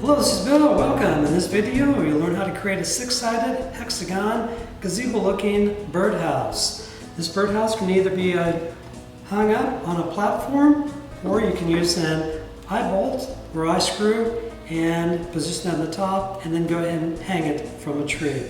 Hello, this is Bill. Welcome. In this video, you'll learn how to create a six-sided hexagon gazebo-looking birdhouse. This birdhouse can either be hung up on a platform, or you can use an eye bolt or eye screw and position it on the top, and then go ahead and hang it from a tree.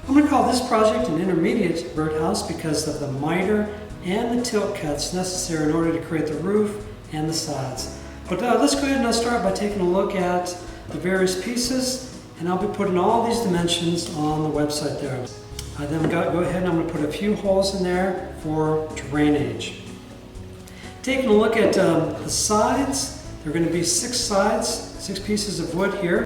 I'm going to call this project an intermediate birdhouse because of the miter and the tilt cuts necessary in order to create the roof and the sides. But let's go ahead and start by taking a look at the various pieces, and I'll be putting all these dimensions on the website there. I then go ahead and I'm going to put a few holes in there for drainage. Taking a look at the sides, there are going to be six sides, 6 pieces of wood here.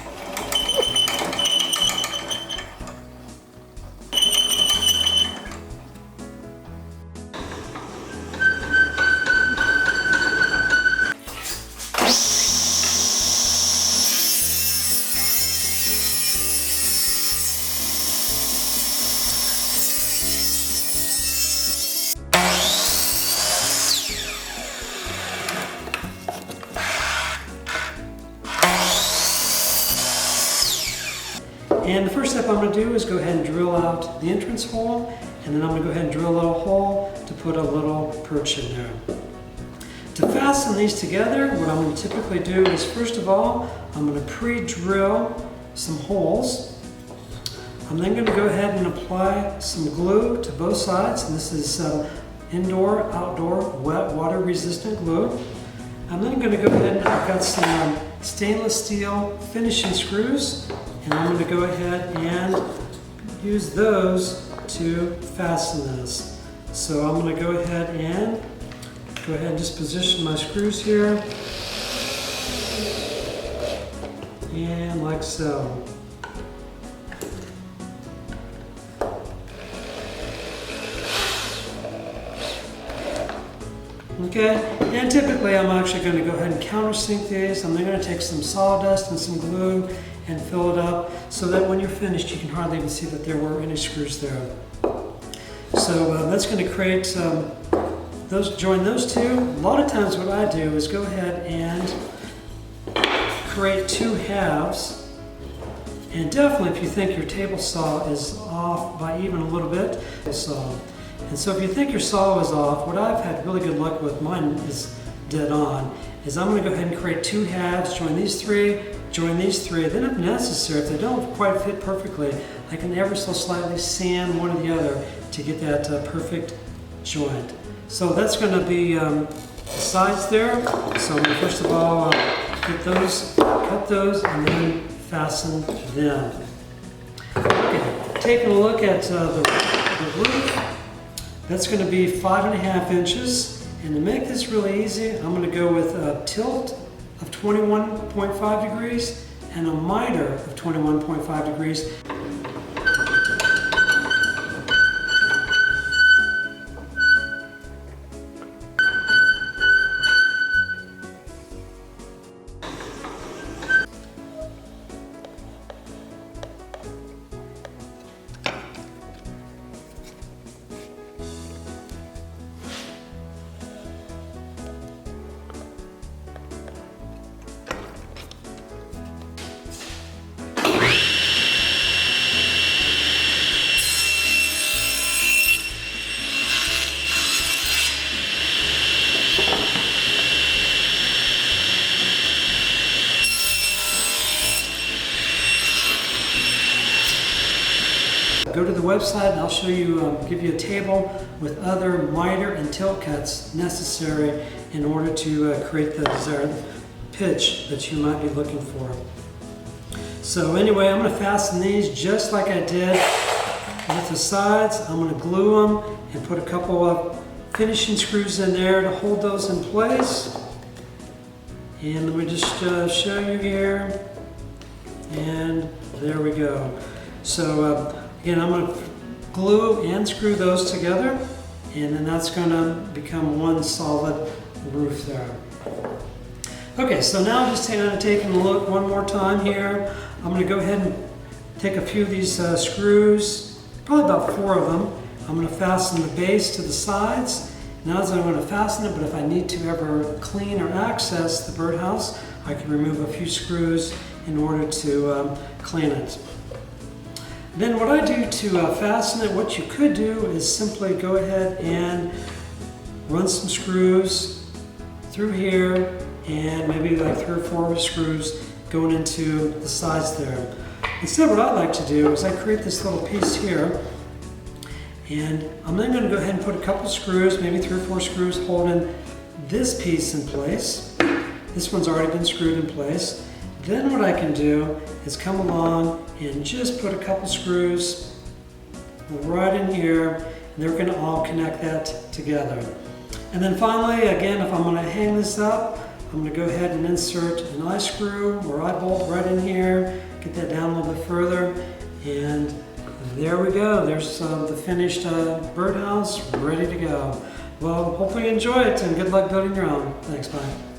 And the first step I'm going to do is go ahead and drill out the entrance hole, and then I'm going to go ahead and drill a little hole to put a little perch in there. To fasten these together, what I'm going to typically do is, first of all, I'm going to pre-drill some holes. I'm then going to go ahead and apply some glue to both sides, and this is indoor, outdoor, wet, water-resistant glue. I'm then going to go ahead and I've got some stainless steel finishing screws, and I'm going to go ahead and use those to fasten this. So I'm going to go ahead and just position my screws here, and like so. Okay, and typically I'm actually going to go ahead and countersink these. I'm then going to take some sawdust and some glue and fill it up so that when you're finished you can hardly even see that there were any screws there. So that's going to create join those two. A lot of times what I do is go ahead and create 2 halves, and definitely if you think your table saw is off by even a little bit, and so if you think your saw is off, what I've had really good luck with, mine is dead on, is I'm going to go ahead and create 2 halves, join these 3, join these 3, then if necessary, if they don't quite fit perfectly, I can ever so slightly sand one or the other to get that perfect joint. So that's going to be the sides there. So I'm going to first of all get those, cut those, and then fasten them. Okay, taking a look at the roof, that's going to be 5.5 inches. And to make this really easy, I'm going to go with a tilt of 21.5 degrees and a miter of 21.5 degrees. Go to the website and I'll show you, give you a table with other miter and tilt cuts necessary in order to create the desired pitch that you might be looking for. So anyway, I'm going to fasten these just like I did with the sides. I'm going to glue them and put a couple of finishing screws in there to hold those in place. And let me just show you here. And there we go. So again, I'm going to glue and screw those together, and then that's going to become one solid roof there. Okay, so now just taking a look one more time here. I'm going to go ahead and take a few of these screws, probably about 4 of them. I'm going to fasten the base to the sides. Not as I'm going to fasten it, but if I need to ever clean or access the birdhouse, I can remove a few screws in order to clean it. Then what I do to fasten it, what you could do is simply go ahead and run some screws through here, and maybe like 3 or 4 screws going into the sides there. Instead, what I like to do is I create this little piece here, and I'm then going to go ahead and put a couple screws, maybe 3 or 4 screws, holding this piece in place. This one's already been screwed in place. Then what I can do is come along and just put a couple screws right in here, and they're going to all connect that together. And then finally, again, if I'm going to hang this up, I'm going to go ahead and insert an eye screw or eye bolt right in here, get that down a little bit further, and there we go. There's the finished birdhouse ready to go. Well, hopefully you enjoy it, and good luck building your own. Thanks, bye.